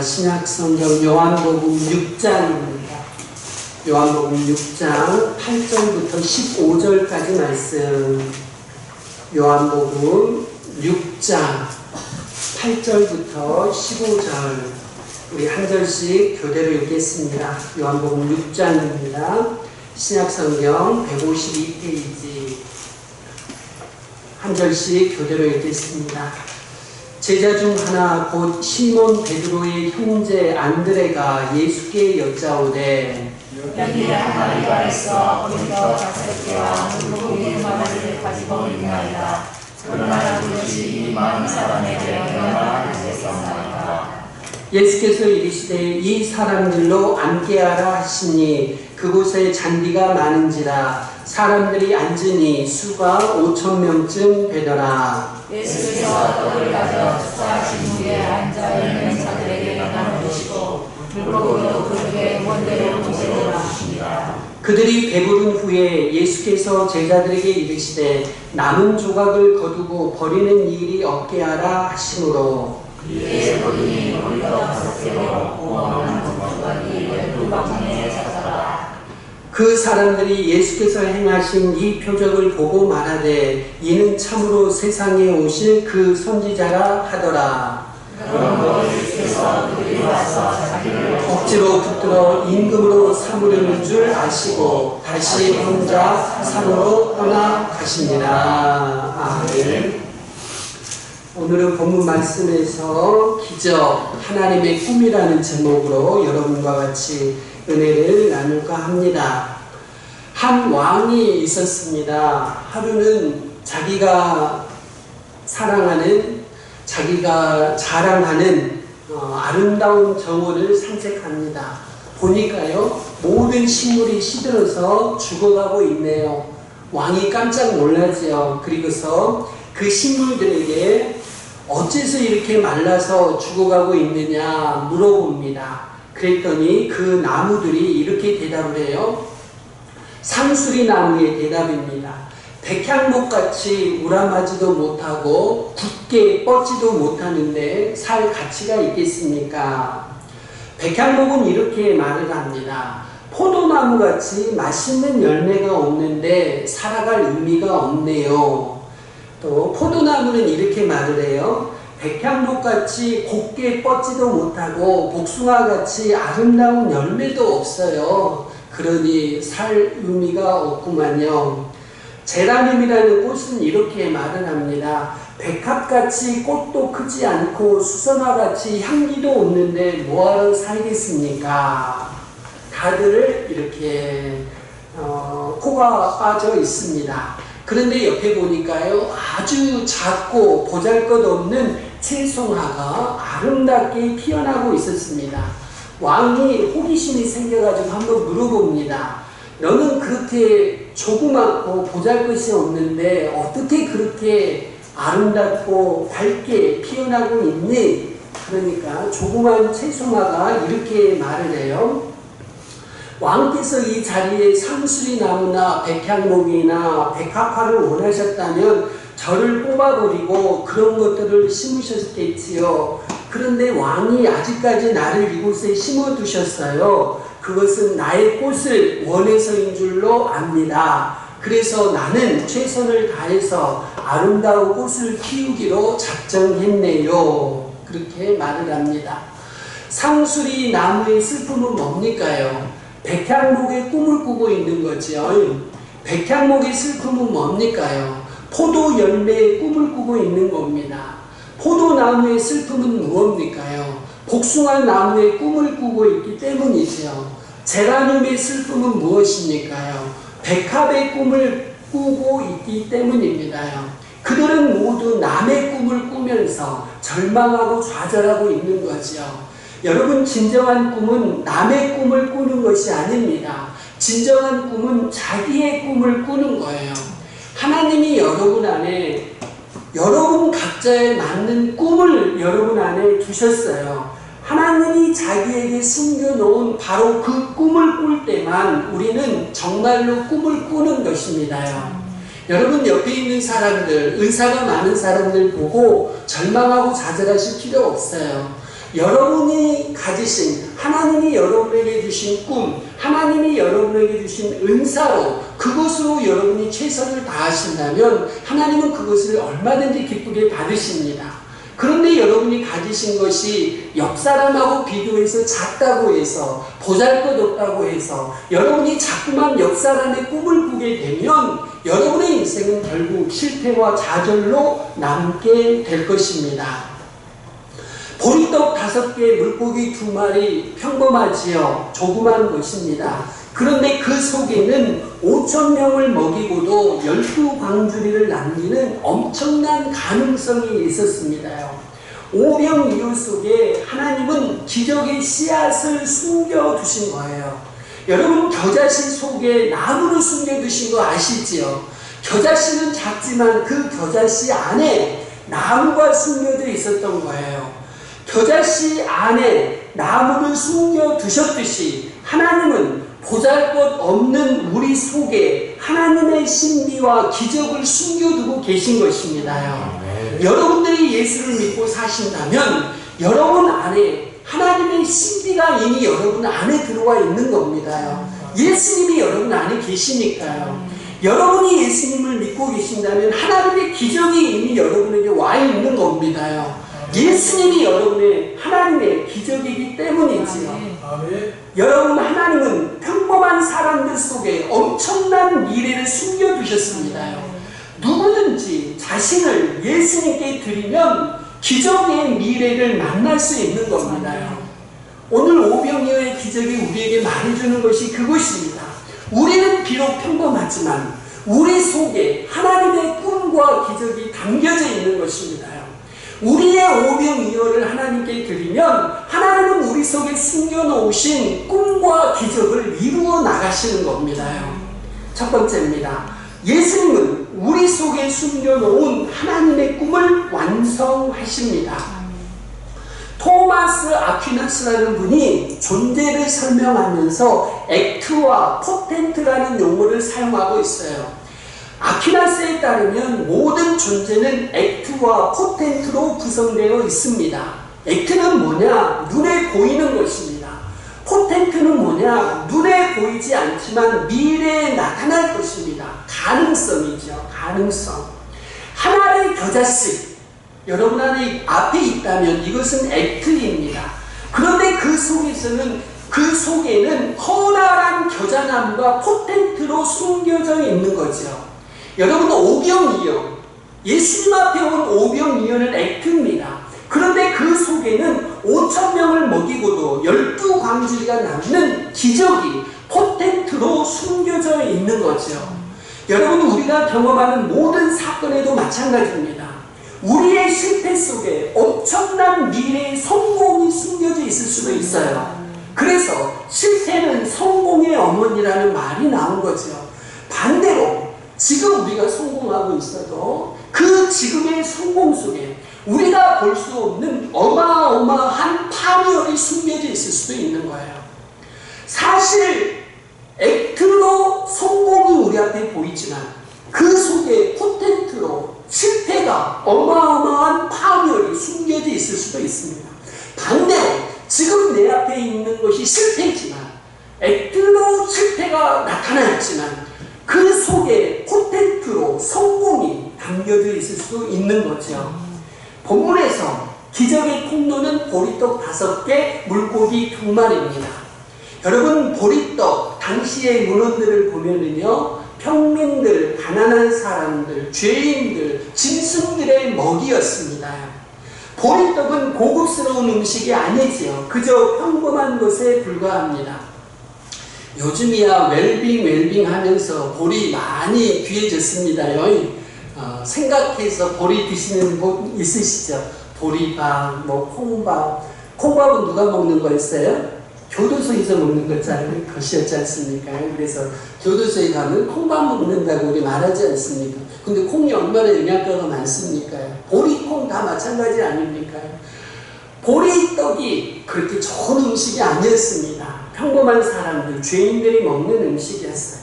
신약성경 요한복음 6장입니다. 요한복음 6장 8절부터 15절까지 말씀. 요한복음 6장 8절부터 15절. 우리 한 절씩 교대로 읽겠습니다. 요한복음 6장입니다. 신약성경 152페이지. 한 절씩 교대로 읽겠습니다. 제자 중 하나 곧 시몬 베드로의 형제 안드레가 예수께 여짜오되 여기 한 마리가 있어 우리가 다섯 개와 물고기 두 마리를 가지고 있나이다. 그러나 그것이 이 많은 사람에게 얼마나 되겠사옵나이까. 예수께서 이르시되 이 사람들로 앉게 하라 하시니 그곳에 잔디가 많은지라 사람들이 앉으니 수가 5,000명쯤 되더라. 예수께서 떡을 가져 축사하신 후에 앉아있는 자들에게 나누시고 물고기도 그렇게 원대로 문제로 주시니라. 그들이 배부른 후에 예수께서 제자들에게 이르시되 남은 조각을 거두고 버리는 일이 없게 하라 하시므로 이에 그들이 우리가 다섯 개로 구원하는 조각이 12방울에 찼더라. 그 사람들이 예수께서 행하신 이 표적을 보고 말하되 이는 참으로 세상에 오실 그 선지자라 하더라. 그러므로 예수께서 그들이 와서 자기를 억지로 붙들어 임금으로 삼으려는 줄 아시고 다시 혼자 산으로 떠나가시니라. 아멘. 오늘은 본문 말씀에서 기적 하나님의 꿈이라는 제목으로 여러분과 같이 은혜를 나눌까 합니다. 한 왕이 있었습니다. 하루는 자기가 사랑하는, 자기가 자랑하는 아름다운 정원을 산책합니다. 보니까요, 모든 식물이 시들어서 죽어가고 있네요. 왕이 깜짝 놀라죠. 그리고서 그 식물들에게 어째서 이렇게 말라서 죽어가고 있느냐 물어봅니다. 그랬더니 그 나무들이 이렇게 대답을 해요. 상수리 나무의 대답입니다. 백향목같이 우람하지도 못하고 굳게 뻗지도 못하는데 살 가치가 있겠습니까? 백향목은 이렇게 말을 합니다. 포도나무같이 맛있는 열매가 없는데 살아갈 의미가 없네요. 또 포도나무는 이렇게 말을 해요. 백향목같이 곱게 뻗지도 못하고 복숭아같이 아름다운 열매도 없어요. 그러니 살 의미가 없구만요. 제라늄이라는 꽃은 이렇게 말을 합니다. 백합같이 꽃도 크지 않고 수선화같이 향기도 없는데 뭐하러 살겠습니까? 다들 이렇게 코가 빠져 있습니다. 그런데 옆에 보니까요, 아주 작고 보잘것없는 채송화가 아름답게 피어나고 있었습니다. 왕이 호기심이 생겨가지고 한번 물어봅니다. 너는 그렇게 조그맣고 보잘것이 없는데 어떻게 그렇게 아름답고 밝게 피어나고 있니? 그러니까 조그만 채송화가 이렇게 말을 해요. 왕께서 이 자리에 상수리 나무나 백향목이나 백합화를 원하셨다면 저를 뽑아버리고 그런 것들을 심으셨겠지요. 그런데 왕이 아직까지 나를 이곳에 심어두셨어요. 그것은 나의 꽃을 원해서인 줄로 압니다. 그래서 나는 최선을 다해서 아름다운 꽃을 키우기로 작정했네요. 그렇게 말을 합니다. 상수리 나무의 슬픔은 뭡니까요? 백향목의 꿈을 꾸고 있는 거죠. 백향목의 슬픔은 뭡니까요? 포도 열매의 꿈을 꾸고 있는 겁니다. 포도나무의 슬픔은 무엇입니까요? 복숭아 나무의 꿈을 꾸고 있기 때문이죠. 제라늄의 슬픔은 무엇입니까요? 백합의 꿈을 꾸고 있기 때문입니다요. 그들은 모두 남의 꿈을 꾸면서 절망하고 좌절하고 있는 거죠. 여러분, 진정한 꿈은 남의 꿈을 꾸는 것이 아닙니다. 진정한 꿈은 자기의 꿈을 꾸는 거예요. 하나님이 여러분 안에, 여러분 각자에 맞는 꿈을 여러분 안에 두셨어요. 하나님이 자기에게 숨겨놓은 바로 그 꿈을 꿀 때만 우리는 정말로 꿈을 꾸는 것입니다요. 여러분 옆에 있는 사람들, 의사가 많은 사람들 보고 절망하고 좌절하실 필요 없어요. 여러분이 가지신, 하나님이 여러분에게 주신 꿈, 하나님이 여러분에게 주신 은사로 그것으로 여러분이 최선을 다하신다면 하나님은 그것을 얼마든지 기쁘게 받으십니다. 그런데 여러분이 가지신 것이 옆 사람하고 비교해서 작다고 해서, 보잘것없다고 해서 여러분이 자꾸만 옆 사람의 꿈을 꾸게 되면 여러분의 인생은 결국 실패와 좌절로 남게 될 것입니다. 보리떡 5개, 물고기 2마리, 평범하지요. 조그만 것입니다. 그런데 그 속에는 5,000명을 먹이고도 12광주리를 남기는 엄청난 가능성이 있었습니다요. 오병이어 속에 하나님은 기적의 씨앗을 숨겨두신 거예요. 여러분, 겨자씨 속에 나무를 숨겨두신 거 아시지요? 겨자씨는 작지만 그 겨자씨 안에 나무가 숨겨져 있었던 거예요. 겨자씨 안에 나무를 숨겨두셨듯이 하나님은 보잘것없는 우리 속에 하나님의 신비와 기적을 숨겨두고 계신 것입니다요. 여러분들이 예수를 믿고 사신다면 여러분 안에 하나님의 신비가 이미 여러분 안에 들어와 있는 겁니다요. 예수님이 여러분 안에 계시니까요. 여러분이 예수님을 믿고 계신다면 하나님의 기적이 이미 여러분에게 와 있는 겁니다요. 예수님이 여러분의 하나님의 기적이기 때문이지요. 여러분, 하나님은 평범한 사람들 속에 엄청난 미래를 숨겨두셨습니다요. 누구든지 자신을 예수님께 드리면 기적의 미래를 만날 수 있는 겁니다요. 오늘 오병이어의 기적이 우리에게 말해주는 것이 그것입니다. 우리는 비록 평범하지만 우리 속에 하나님의 꿈과 기적이 담겨져 있는 것입니다요. 우리의 오병이어를 하나님께 드리면 하나님은 우리 속에 숨겨놓으신 꿈과 기적을 이루어 나가시는 겁니다요. 첫 번째입니다. 예수님은 우리 속에 숨겨놓은 하나님의 꿈을 완성하십니다. 토마스 아퀴나스라는 분이 존재를 설명하면서 액트와 포텐트라는 용어를 사용하고 있어요. 아퀴나스에 따르면 모든 존재는 액트와 포텐트로 구성되어 있습니다. 액트는 뭐냐? 눈에 보이는 것입니다. 포텐트는 뭐냐? 눈에 보이지 않지만 미래에 나타날 것입니다. 가능성이죠. 가능성. 하나의 겨자씨, 여러분 안에 앞에 있다면 이것은 액트입니다. 그런데 그 속에는 커다란 겨자나무가 포텐트로 숨겨져 있는 거죠. 여러분, 오병이어, 예수님 앞에 온 오병이어는 액트입니다. 그런데 그 속에는 5,000명을 먹이고도 12광주리가 남는 기적이 포텐트로 숨겨져 있는 거죠. 여러분, 우리가 경험하는 모든 사건에도 마찬가지입니다. 우리의 실패 속에 엄청난 미래의 성공이 숨겨져 있을 수도 있어요. 그래서 실패는 성공의 어머니라는 말이 나온 거죠. 반대로 지금 우리가 성공하고 있어도 그 지금의 성공 속에 우리가 볼 수 없는 어마어마한 파멸이 숨겨져 있을 수도 있는 거예요. 사실 액트로 성공이 우리 앞에 보이지만 그 속에 포텐트로 실패가 어마어마한 파멸이 숨겨져 있을 수도 있습니다. 반대로 지금 내 앞에 있는 것이 실패지만 액트로 실패가 나타나있지만 그 속에 포텐트로 성공이 담겨져 있을 수 있는 거죠. 본문에서 기적의 통로는 보리떡 5개, 물고기 2마리입니다. 여러분, 보리떡 당시의 문헌들을 보면은요, 평민들, 가난한 사람들, 죄인들, 짐승들의 먹이였습니다. 보리떡은 고급스러운 음식이 아니지요. 그저 평범한 것에 불과합니다. 요즘이야 웰빙 하면서 보리 많이 귀해졌습니다요. 생각해서 보리 드시는 분 있으시죠? 보리밥, 콩밥. 콩밥은 누가 먹는 거였어요? 교도소에서 먹는 것이었지 않습니까? 그래서 교도소에 가면 콩밥 먹는다고 우리 말하지 않습니까? 근데 콩이 얼마나 영양가가 많습니까? 보리콩 다 마찬가지 아닙니까? 보리떡이 그렇게 좋은 음식이 아니었습니다. 평범한 사람들, 죄인들이 먹는 음식이었어요.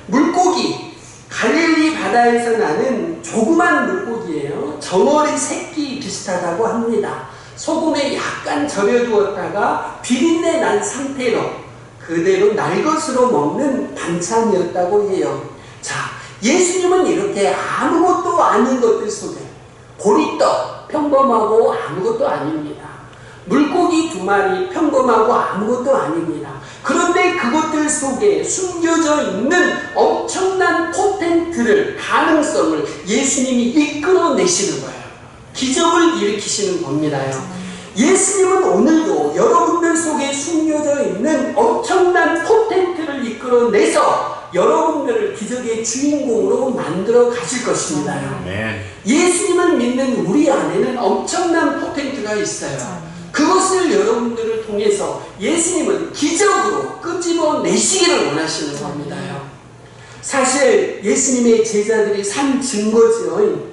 물고기, 갈릴리 바다에서 나는 조그만 물고기예요. 정어리 새끼 비슷하다고 합니다. 소금에 약간 절여두었다가 비린내 난 상태로 그대로 날 것으로 먹는 반찬이었다고 해요. 자, 예수님은 이렇게 아무것도 아닌 것들 속에 보리떡 평범하고 아무것도 아닙니다. 물고기 2마리 평범하고 아무것도 아닙니다. 그런데 그것들 속에 숨겨져 있는 엄청난 포텐트를, 가능성을 예수님이 이끌어내시는 거예요. 기적을 일으키시는 겁니다요. 예수님은 오늘도 여러분들 속에 숨겨져 있는 엄청난 포텐트를 이끌어내서 여러분들을 기적의 주인공으로 만들어 가실 것입니다요. 예수님을 믿는 우리 안에는 엄청난 포텐트가 있어요. 그것을 여러분들을 통해서 예수님은 기적으로 끄집어내시기를 원하시는 겁니다요. 사실 예수님의 제자들이 산 증거죠.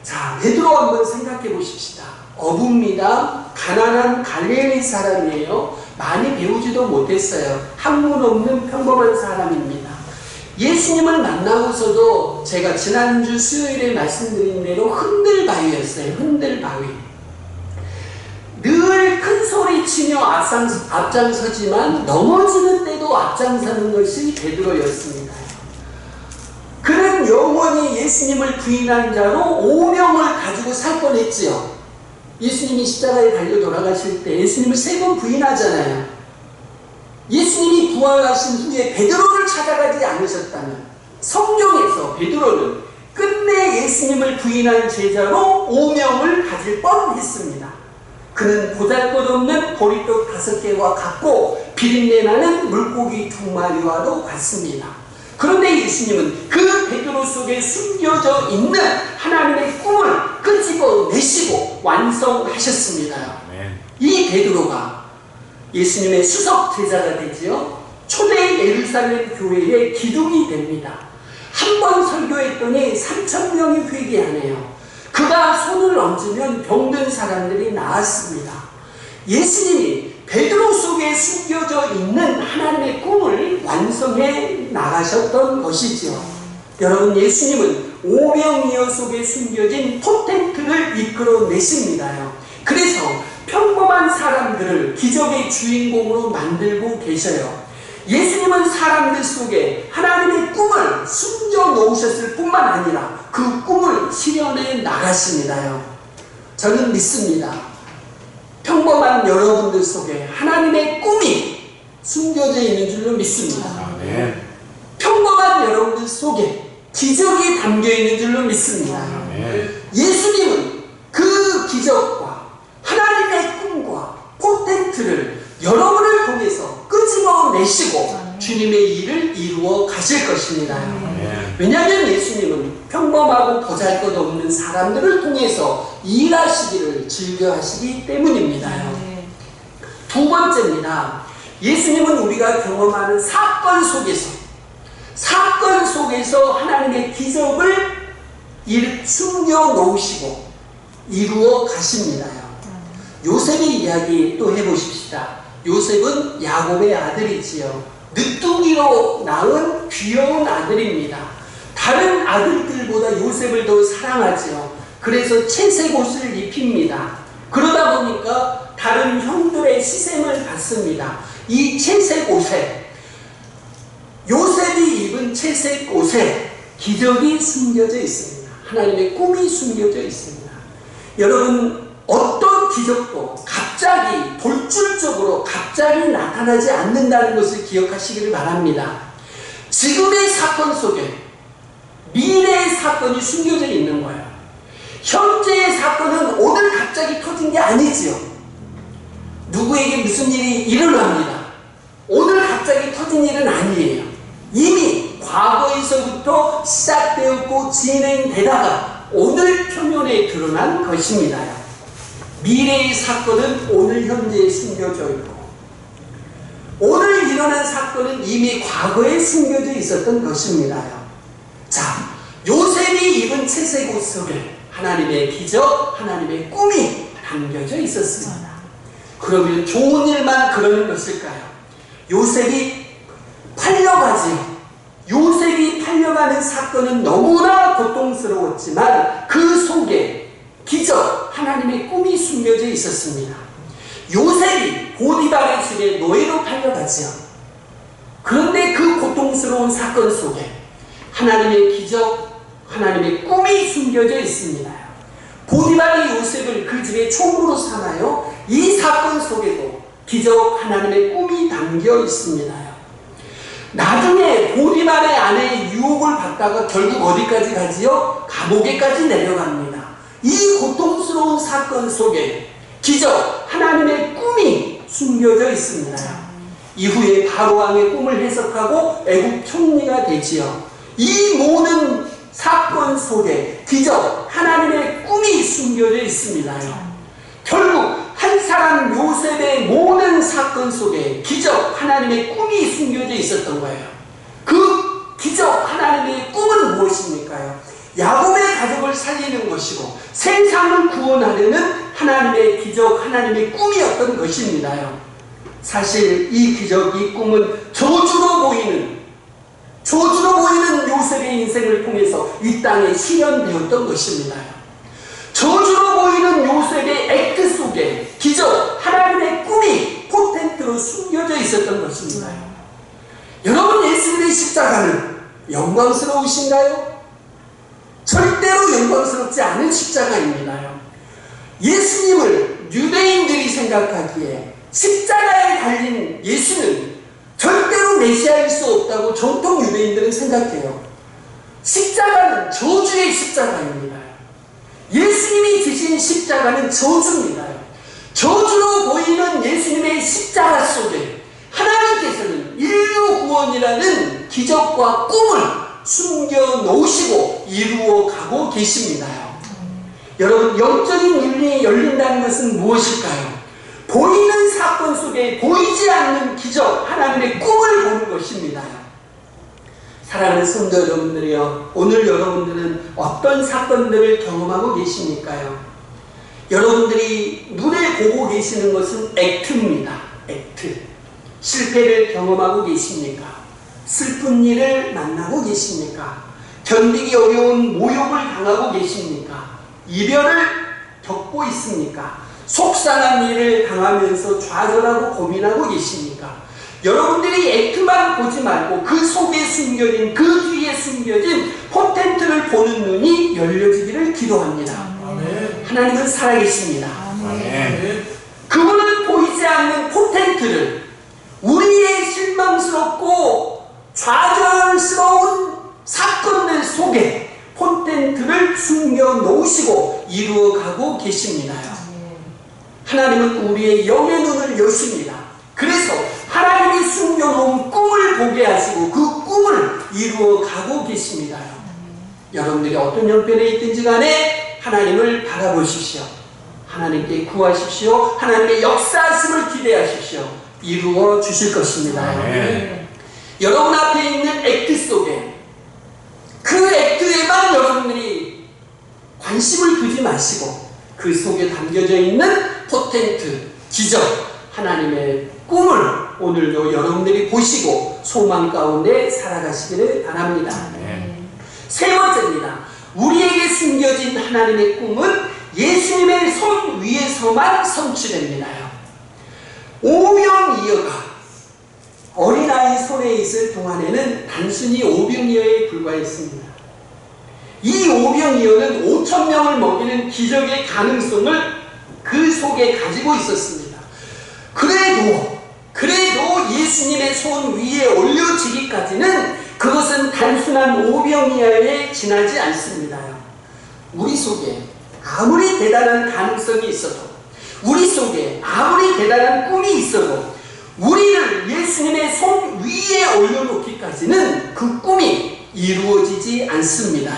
자, 베드로 한번 생각해 보십시다. 어부입니다. 가난한 갈릴리 사람이에요. 많이 배우지도 못했어요. 학문 없는 평범한 사람입니다. 예수님을 만나고서도 제가 지난주 수요일에 말씀드린 대로 흔들바위였어요. 흔들바위. 늘 큰 소리 치며 앞장서지만 넘어지는 때도 앞장서는 것이 베드로였습니다. 그는 영원히 예수님을 부인한 자로 오명을 가지고 살 뻔했지요. 예수님이 십자가에 달려 돌아가실 때 예수님을 3번 부인하잖아요. 예수님이 부활하신 후에 베드로를 찾아가지 않으셨다면 성경에서 베드로는 끝내 예수님을 부인한 제자로 오명을 가질 뻔했습니다. 그는 보잘것없는 보리떡 5개와 같고 비린내나는 물고기 2마리와도 같습니다. 그런데 예수님은 그 베드로 속에 숨겨져 있는 하나님의 꿈을 끄집어내시고 완성하셨습니다. 이 베드로가 예수님의 수석 제자가 되지요. 초대 예루살렘 교회의 기둥이 됩니다. 한 번 설교했더니 3,000명이 회개하네요. 그가 손을 얹으면 병든 사람들이 나았습니다. 예수님이 베드로 속에 숨겨져 있는 하나님의 꿈을 완성해 나가셨던 것이지요. 여러분, 예수님은 오명이어 속에 숨겨진 포텐트를 이끌어내십니다요. 그래서 평범한 사람들을 기적의 주인공으로 만들고 계셔요. 예수님은 사람들 속에 하나님의 꿈을 숨겨 놓으셨을 뿐만 아니라 그 꿈을 실현해 나가십니다요. 저는 믿습니다. 평범한 여러분들 속에 하나님의 꿈이 숨겨져 있는 줄로 믿습니다. 평범한 여러분들 속에 기적이 담겨 있는 줄로 믿습니다. 예수님은 그 기적과 하나님의 꿈과 포텐트를 여러분을 통해서 끄집어내시고 주님의 일을 이루어 가실 것입니다. 왜냐하면 예수님은 평범하고 보잘것없는 사람들을 통해서 일하시기를 즐겨하시기 때문입니다. 2번째입니다. 예수님은 우리가 경험하는 사건 속에서 하나님의 기적을 숨겨 놓으시고 이루어 가십니다. 요셉의 이야기 또 해보십시다. 요셉은 야곱의 아들이지요. 늦둥이로 낳은 귀여운 아들입니다. 다른 아들들보다 요셉을 더 사랑하지요. 그래서 채색 옷을 입힙니다. 그러다 보니까 다른 형들의 시샘을 받습니다. 이 채색 옷에, 요셉이 입은 채색 옷에 기적이 숨겨져 있습니다. 하나님의 꿈이 숨겨져 있습니다. 여러분, 어떤 기적도 갑자기 돌줄적으로 갑자기 나타나지 않는다는 것을 기억하시기를 바랍니다. 지금의 사건 속에 미래의 사건이 숨겨져 있는 거예요. 현재의 사건은 오늘 갑자기 터진 게 아니지요. 누구에게 무슨 일이 일어납니다. 오늘 갑자기 터진 일은 아니에요. 이미 과거에서부터 시작되었고 진행되다가 오늘 표면에 드러난 것입니다. 미래의 사건은 오늘 현재에 숨겨져 있고 오늘 일어난 사건은 이미 과거에 숨겨져 있었던 것입니다. 자, 요셉이 입은 채색 옷 속에 하나님의 기적, 하나님의 꿈이 담겨져 있었습니다. 그러면 좋은 일만 그러는 것일까요? 요셉이 팔려가지요. 요셉이 팔려가는 사건은 너무나 고통스러웠지만 그 속에 기적, 하나님의 꿈이 숨겨져 있었습니다. 요셉이 보디발의 집에 노예로 팔려가지요. 그런데 그 고통스러운 사건 속에 하나님의 기적, 하나님의 꿈이 숨겨져 있습니다. 보디발이 요셉을 그 집의 총무로 삼아요. 이 사건 속에도 기적, 하나님의 꿈이 담겨 있습니다. 나중에 보디발의 아내의 유혹을 받다가 결국 어디까지 가지요? 감옥에까지 내려갑니다. 이 고통스러운 사건 속에 기적, 하나님의 꿈이 숨겨져 있습니다. 이후에 바로왕의 꿈을 해석하고 애국 총리가 되지요. 이 모든 사건 속에 기적, 하나님의 꿈이 숨겨져 있습니다. 결국 한 사람 요셉의 모든 사건 속에 기적, 하나님의 꿈이 숨겨져 있었던 거예요. 그 기적, 하나님의 꿈은 무엇입니까요? 야곱의 가족을 살리는 것이고 세상을 구원하려는 하나님의 기적, 하나님의 꿈이었던 것입니다요. 사실 이 기적, 이 꿈은 저주로 보이는 요셉의 인생을 통해서 이 땅에 실현되었던 것입니다. 저주로 보이는 요셉의 액트 속에 기적, 하나님의 꿈이 포텐트로 숨겨져 있었던 것입니다. 여러분, 예수님의 십자가는 영광스러우신가요? 절대로 영광스럽지 않은 십자가입니다. 예수님을 유대인들이 생각하기에 십자가에 달린 예수는 절대로 메시아일 수 없다고 정통 유대인들은 생각해요. 십자가는 저주의 십자가입니다. 예수님이 지신 십자가는 저주입니다. 저주로 보이는 예수님의 십자가 속에 하나님께서는 인류 구원이라는 기적과 꿈을 숨겨 놓으시고 이루어 가고 계십니다. 여러분, 영적인 눈이 열린다는 것은 무엇일까요? 보이는 사건 속에 보이지 않는 기적, 하나님의 꿈을 보는 것입니다. 사랑하는 성도 여러분들이요, 오늘 여러분들은 어떤 사건들을 경험하고 계십니까요? 여러분들이 눈에 보고 계시는 것은 액트입니다. 액트. 실패를 경험하고 계십니까? 슬픈 일을 만나고 계십니까? 견디기 어려운 모욕을 당하고 계십니까? 이별을 겪고 있습니까? 속상한 일을 당하면서 좌절하고 고민하고 계십니까? 여러분들이 액트만 보지 말고 그 속에 숨겨진, 그 뒤에 숨겨진 포텐트를 보는 눈이 열려지기를 기도합니다. 아멘. 하나님은 살아계십니다. 아멘. 그분은 보이지 않는 포텐트를, 우리의 실망스럽고 좌절스러운 사건들 속에 포텐트를 숨겨 놓으시고 이루어가고 계십니다. 하나님은 우리의 영의 눈을 여십니다. 그래서 하나님이 숨겨놓은 꿈을 보게 하시고 그 꿈을 이루어가고 계십니다. 여러분들이 어떤 형편에 있든지 간에 하나님을 바라보십시오. 하나님께 구하십시오. 하나님의 역사하심을 기대하십시오. 이루어 주실 것입니다. 여러분 앞에 있는 액트 속에, 그 액트에만 여러분들이 관심을 두지 마시고 그 속에 담겨져 있는 포텐트, 기적, 하나님의 꿈을 오늘도 여러분들이 보시고 소망 가운데 살아가시기를 바랍니다. 세 번째입니다. 우리에게 숨겨진 하나님의 꿈은 예수님의 손 위에서만 성취됩니다. 오병이어가 어린아이 손에 있을 동안에는 단순히 오병이어에 불과했습니다. 이 오병이어는 5,000명을 먹이는 기적의 가능성을 그 속에 가지고 있었습니다. 그래도 예수님의 손 위에 올려지기까지는 그것은 단순한 오병이어에 지나지 않습니다. 우리 속에 아무리 대단한 가능성이 있어도, 우리 속에 아무리 대단한 꿈이 있어도 우리를 예수님의 손 위에 올려놓기까지는 그 꿈이 이루어지지 않습니다.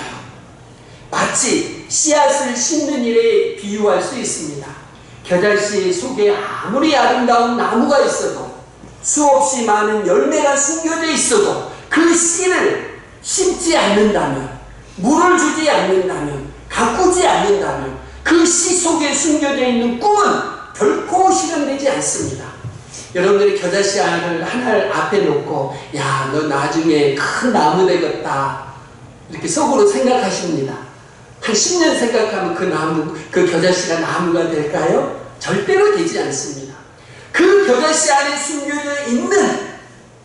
마치 씨앗을 심는 일에 비유할 수 있습니다. 겨자씨 속에 아무리 아름다운 나무가 있어도, 수없이 많은 열매가 숨겨져 있어도 그 씨를 심지 않는다면, 물을 주지 않는다면, 가꾸지 않는다면 그 씨 속에 숨겨져 있는 꿈은 결코 실현되지 않습니다. 여러분들이 겨자씨 알을 하나를 앞에 놓고, 야, 너 나중에 큰 나무 되겠다, 이렇게 속으로 생각하십니다. 한 10년 생각하면 그 나무, 그 겨자씨가 나무가 될까요? 절대로 되지 않습니다. 그 겨자씨 안에 숨겨져 있는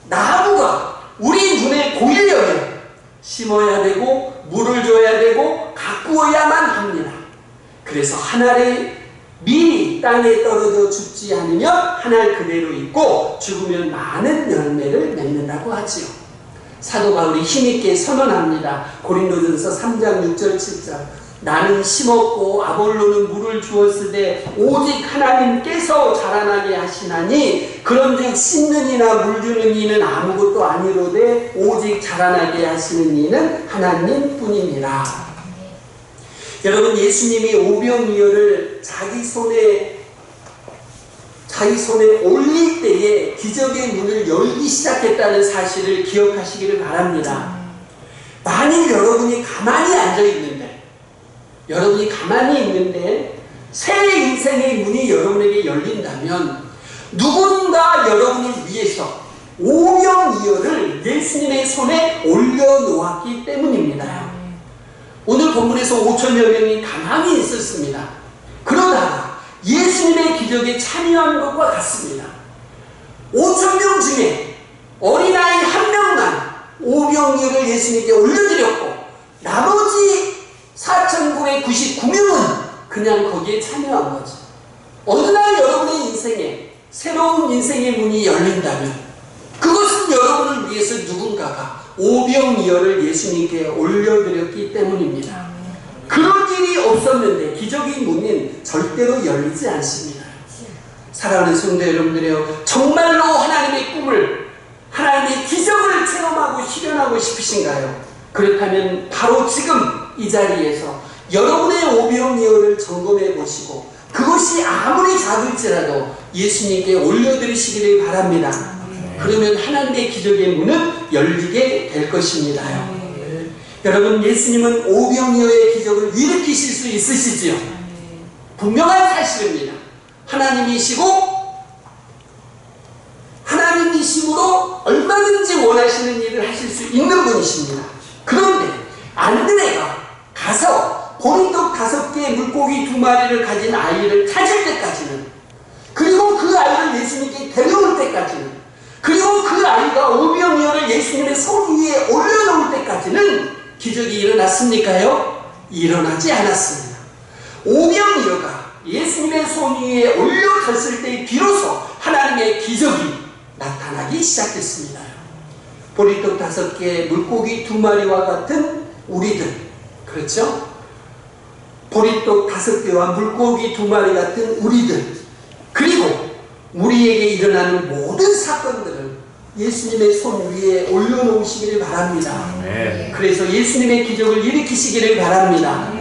나무가 우리 눈에 보이려면 심어야 되고 물을 줘야 되고 가꾸어야만 합니다. 그래서 한 알이 미리 땅에 떨어져 죽지 않으면 한 알 그대로 있고 죽으면 많은 열매를 맺는다고 하지요. 사도 바울이 힘있게 선언합니다. 고린도전서 3장 6절 7절 나는 심었고 아볼로는 물을 주었으되 오직 하나님께서 자라나게 하시나니 그런즉 심는 이나 물주는 이는 아무것도 아니로되 오직 자라나게 하시는 이는 하나님뿐이니라. 여러분, 예수님이 오병이어를 자기 손에 올릴 때에 기적의 문을 열기 시작했다는 사실을 기억하시기를 바랍니다. 만일 여러분이 가만히 있는데 새 인생의 문이 여러분에게 열린다면 누군가 여러분을 위해서 오병이어를 예수님의 손에 올려놓았기 때문입니다. 오늘 본문에서 5천여 명이 가만히 있었습니다. 그러다가 예수님의 기적에 참여한 것과 같습니다. 5천명 중에 어린아이 한 명만 오병이어를 예수님께 올려드렸고 나머지 4,999명은 그냥 거기에 참여한 거죠. 어느 날 여러분의 인생에 새로운 인생의 문이 열린다면 그것은 여러분을 위해서 누군가가 오병이어를 예수님께 올려드렸기 때문입니다. 그런 일이 없었는데 기적의 문은 절대로 열리지 않습니다. 사랑하는 성도 여러분들이요, 정말로 하나님의 꿈을, 하나님의 기적을 체험하고 실현하고 싶으신가요? 그렇다면 바로 지금 이 자리에서 여러분의 오병이어를 점검해 보시고 그것이 아무리 작을지라도 예수님께 올려드리시기를 바랍니다. 그러면 하나님의 기적의 문은 열리게 될 것입니다. 여러분, 예수님은 오병이어의 기적을 일으키실 수 있으시지요? 분명한 사실입니다. 하나님이심으로 얼마든지 원하시는 일을 하실 수 있는 분이십니다. 그런데 안드레가 가서 보리떡 5개 물고기 2마리를 가진 아이를 찾을 때까지는, 그리고 그 아이를 예수님께 데려올 때까지는, 그리고 그 아이가 오병이어를 예수님의 손 위에 올려놓을 때까지는 기적이 일어났습니까요? 일어나지 않았습니다. 오병이어가 예수님의 손 위에 올려졌을 때 비로소 하나님의 기적이 나타나기 시작했습니다. 보리떡 5개, 물고기 2마리와 같은 우리들, 그렇죠? 보리떡 5개와 물고기 2마리 같은 우리들, 그리고 우리에게 일어나는 모든 사건들을 예수님의 손 위에 올려놓으시기를 바랍니다. 그래서 예수님의 기적을 일으키시기를 바랍니다.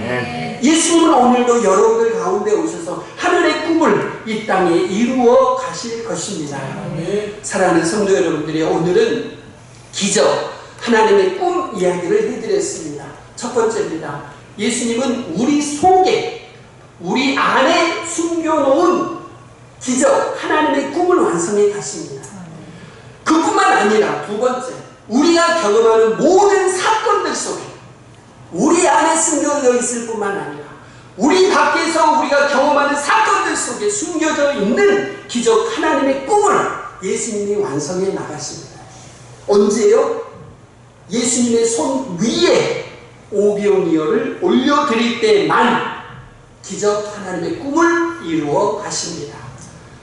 예수님은 오늘도 여러분들 가운데 오셔서 하늘의 꿈을 이 땅에 이루어 가실 것입니다. 사랑하는 성도 여러분들이, 오늘은 기적, 하나님의 꿈 이야기를 해드렸습니다. 첫 번째입니다. 예수님은 우리 속에, 우리 안에 숨겨놓은 기적, 하나님의 꿈을 완성해 가십니다. 그뿐만 아니라 두 번째, 우리가 경험하는 모든 사건들 속에 우리 안에 숨겨져 있을 뿐만 아니라 우리 밖에서 우리가 경험하는 사건들 속에 숨겨져 있는 기적, 하나님의 꿈을 예수님이 완성해 나가십니다. 언제요? 예수님의 손 위에 오병이어를 올려드릴 때만 기적, 하나님의 꿈을 이루어 가십니다.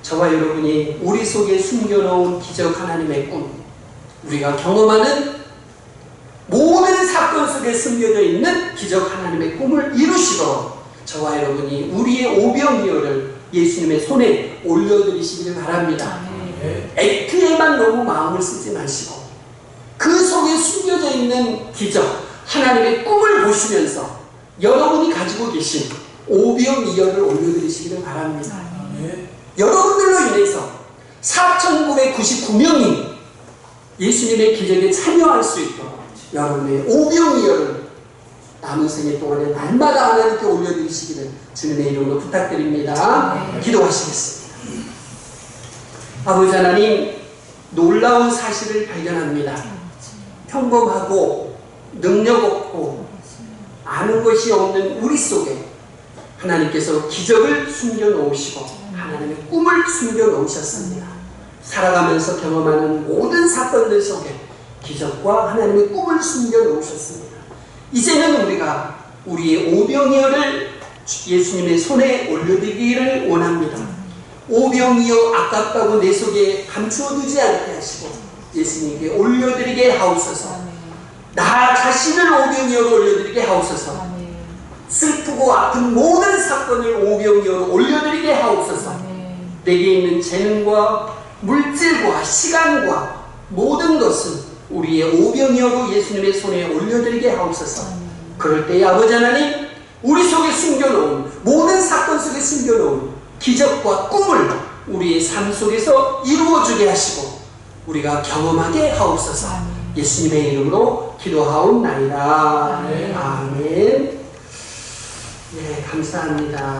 저와 여러분이 우리 속에 숨겨놓은 기적, 하나님의 꿈, 우리가 경험하는 모든 사건 속에 숨겨져 있는 기적, 하나님의 꿈을 이루시도록 저와 여러분이 우리의 오병이어를 예수님의 손에 올려드리시기를 바랍니다. 액트에만 너무 마음을 쓰지 마시고 그 속에 숨겨져 있는 기적, 하나님의 꿈을 보시면서 여러분이 가지고 계신 오병이어를 올려드리시기를 바랍니다. 여러분들로 인해서 4,999명이 예수님의 기적에 참여할 수 있도록 여러분의 오병이어를 남은 생애 동안에 날마다 하나님께 올려드리시기를 주님의 이름으로 부탁드립니다. 기도하시겠습니다. 아버지 하나님, 놀라운 사실을 발견합니다. 평범하고 능력 없고 아는 것이 없는 우리 속에 하나님께서 기적을 숨겨 놓으시고 하나님의 꿈을 숨겨 놓으셨습니다. 살아가면서 경험하는 모든 사건들 속에 기적과 하나님의 꿈을 숨겨 놓으셨습니다. 이제는 우리가 우리의 오병이어를 예수님의 손에 올려드리기를 원합니다. 오병이어 아깝다고 내 속에 감추어두지 않게 하시고 예수님께 올려드리게 하옵소서. 나 자신을 오병이어로 올려드리게 하옵소서. 슬프고 아픈 모든 사건을 오병이어로 올려드리게 하옵소서. 내게 있는 재능과 물질과 시간과 모든 것은 우리의 오병이어로 예수님의 손에 올려드리게 하옵소서. 그럴 때 아버지 하나님, 우리 속에 숨겨놓은 모든 사건 속에 숨겨놓은 기적과 꿈을 우리의 삶 속에서 이루어주게 하시고 우리가 경험하게 하옵소서. 예수님의 이름으로 기도하옵나이다. 아멘. 네, 감사합니다.